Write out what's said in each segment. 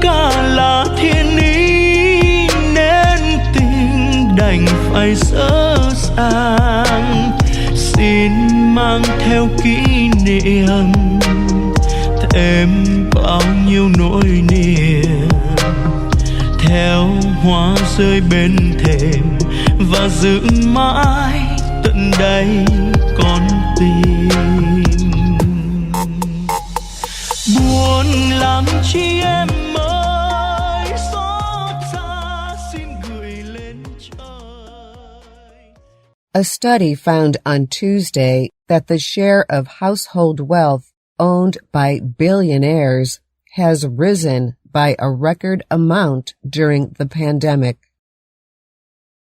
cả là thiên ý nên tình đành phải dở dàng. Xin mang theo kỷ niệm thêm bao nhiêu nỗi niềm, theo hoa rơi bên thềm và giữ mãi tận đây con tim. Buồn làm chi em ơi, xót xa xin gửi lên trời. A study found on Tuesday that the share of household wealth owned by billionaires has risen by a record amount during the pandemic.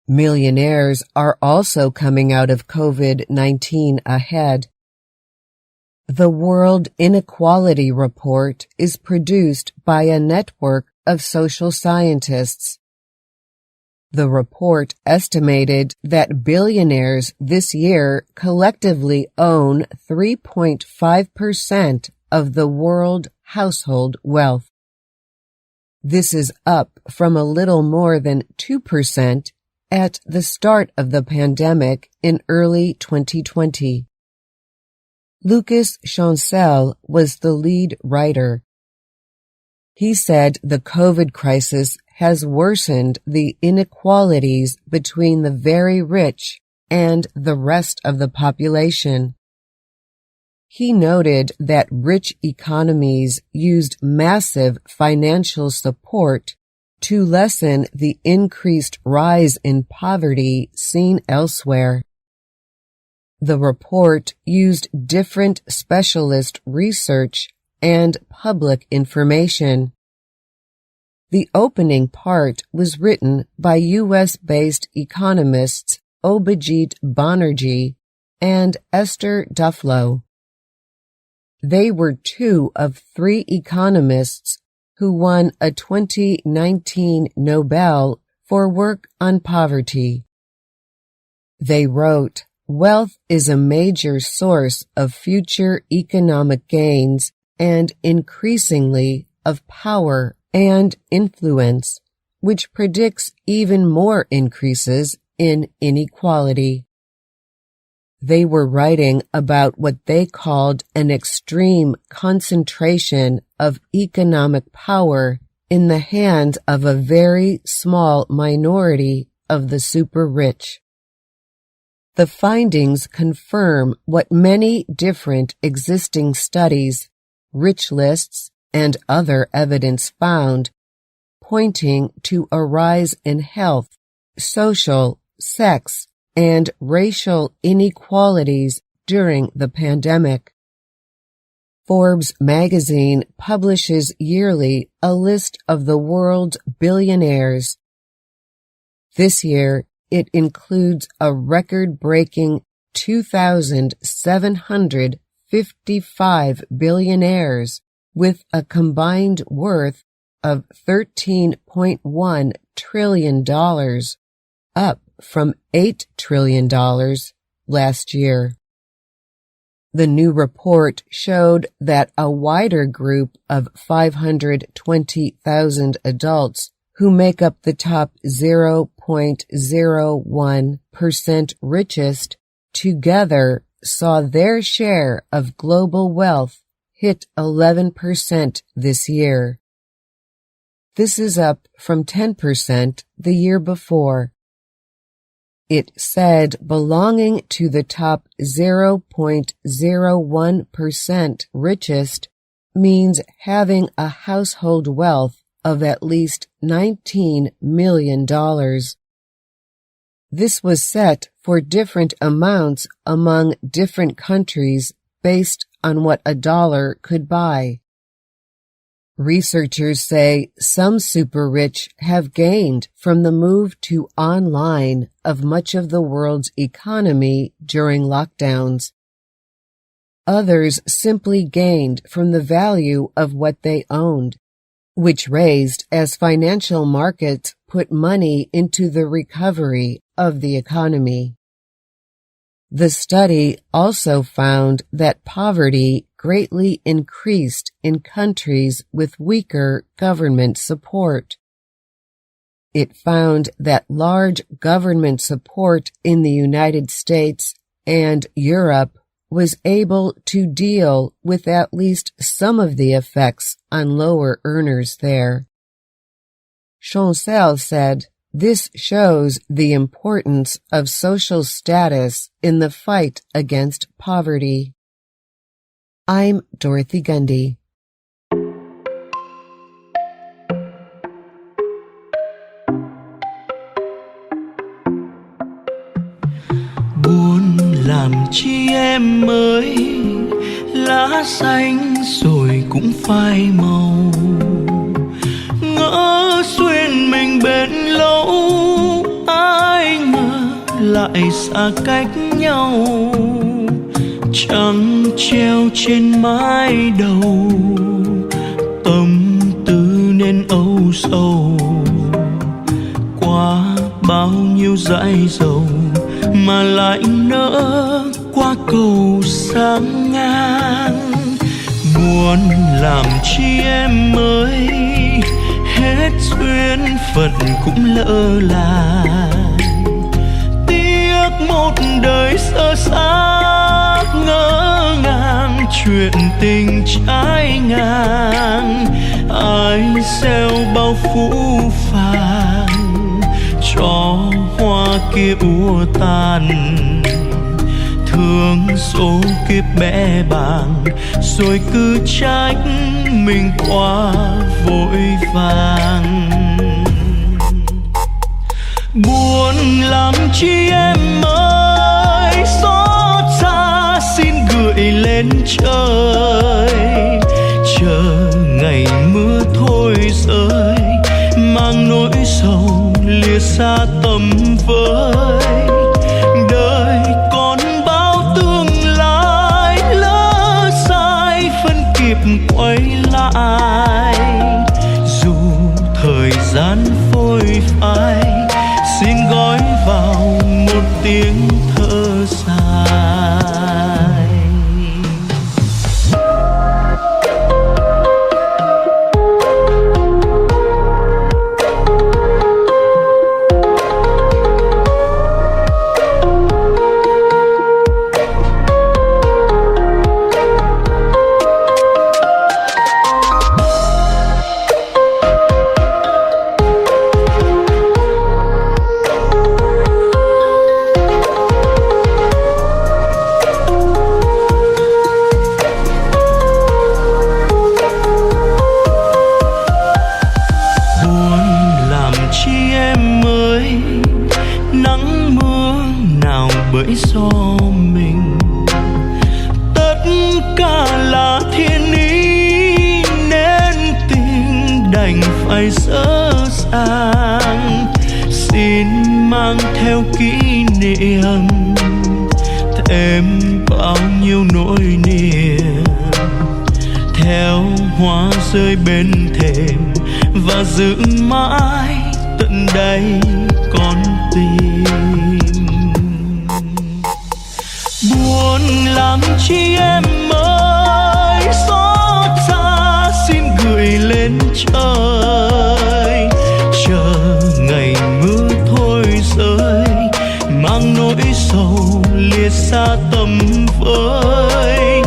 Millionaires are also coming out of COVID-19 ahead. The World Inequality Report is produced by a network of social scientists. The report estimated that billionaires this year collectively own 3.5% of the world household wealth. This is up from a little more than 2% at the start of the pandemic in early 2020. Lucas Chancel was the lead writer. He said the COVID crisis has worsened the inequalities between the very rich and the rest of the population. He noted that rich economies used massive financial support to lessen the increased rise in poverty seen elsewhere. The report used different specialist research and public information. The opening part was written by U.S.-based economists Abhijit Banerjee and Esther Duflo. They were two of three economists who won a 2019 Nobel for work on poverty. They wrote, "Wealth is a major source of future economic gains and increasingly of power and influence, which predicts even more increases in inequality." They were writing about what they called an extreme concentration of economic power in the hands of a very small minority of the super-rich. The findings confirm what many different existing studies, rich lists, and other evidence found, pointing to a rise in health, social, sex, and racial inequalities during the pandemic. Forbes magazine publishes yearly a list of the world's billionaires. This year, it includes a record-breaking 2,755 billionaires with a combined worth of $13.1 trillion, up from $8 trillion last year. The new report showed that a wider group of 520,000 adults who make up the top 0.01% richest together saw their share of global wealth hit 11% this year. This is up from 10% the year before. It said belonging to the top 0.01% richest means having a household wealth of at least $19 million. This was set for different amounts among different countries based on what a dollar could buy. Researchers say some super-rich have gained from the move to online of much of the world's economy during lockdowns. Others simply gained from the value of what they owned, which raised as financial markets put money into the recovery of the economy. The study also found that poverty greatly increased in countries with weaker government support. It found that large government support in the United States and Europe was able to deal with at least some of the effects on lower earners there. Stachel said, "This shows the importance of social status in the fight against poverty." I'm Dorothy Gundy. Buồn làm chi em ơi, lá xanh rồi cũng phai màu. Ngỡ duyên mình bền lâu, ai ngờ lại xa cách nhau. Trăng treo trên mái đầu, tâm tư nên âu sầu. Qua bao nhiêu dãi dầu mà lại nỡ qua cầu sáng ngang. Buồn làm chi em ơi, hết duyên phận cũng lỡ làng. Tiếc một đời sơ xác, ngỡ ngàng chuyện tình trái ngang. Ai gieo bao phũ phàng, cho hoa kia úa tàn. Thương số kiếp bẽ bàng, rồi cứ trách mình quá vội vàng. Buồn làm chi em ơi, xót xa xin gửi lên trời. Chờ ngày mưa thôi rơi, mang nỗi sầu lìa xa tầm với. Đời còn bao tương lai, lỡ sai phân kịp quay lại. Dù thời gian phôi phai, xin gói vào một tiếng thở dài. Bởi do mình tất cả là thiên ý, nên tình đành phải dở dàng. Xin mang theo kỷ niệm, thêm bao nhiêu nỗi niềm. Theo hoa rơi bên thềm, và giữ mãi tận đây con tim. Buồn làm chi em ơi, xót xa xin gửi lên trời. Chờ ngày mưa thôi rơi, mang nỗi sầu lìa xa tầm với.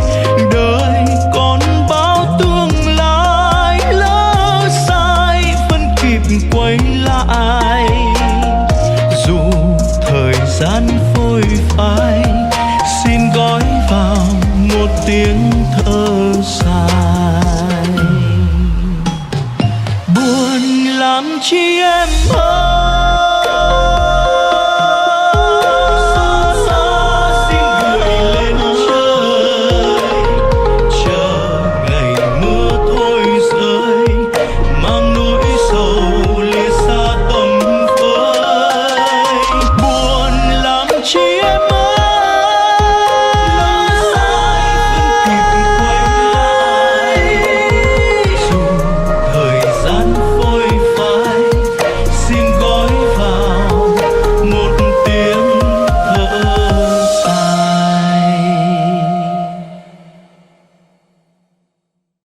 Đời còn bao tương lai, lỡ sai vẫn kịp quay lại. Dù thời gian phôi phai, xin gói vào một tiếng thở dài. Buồn làm chi em ơi,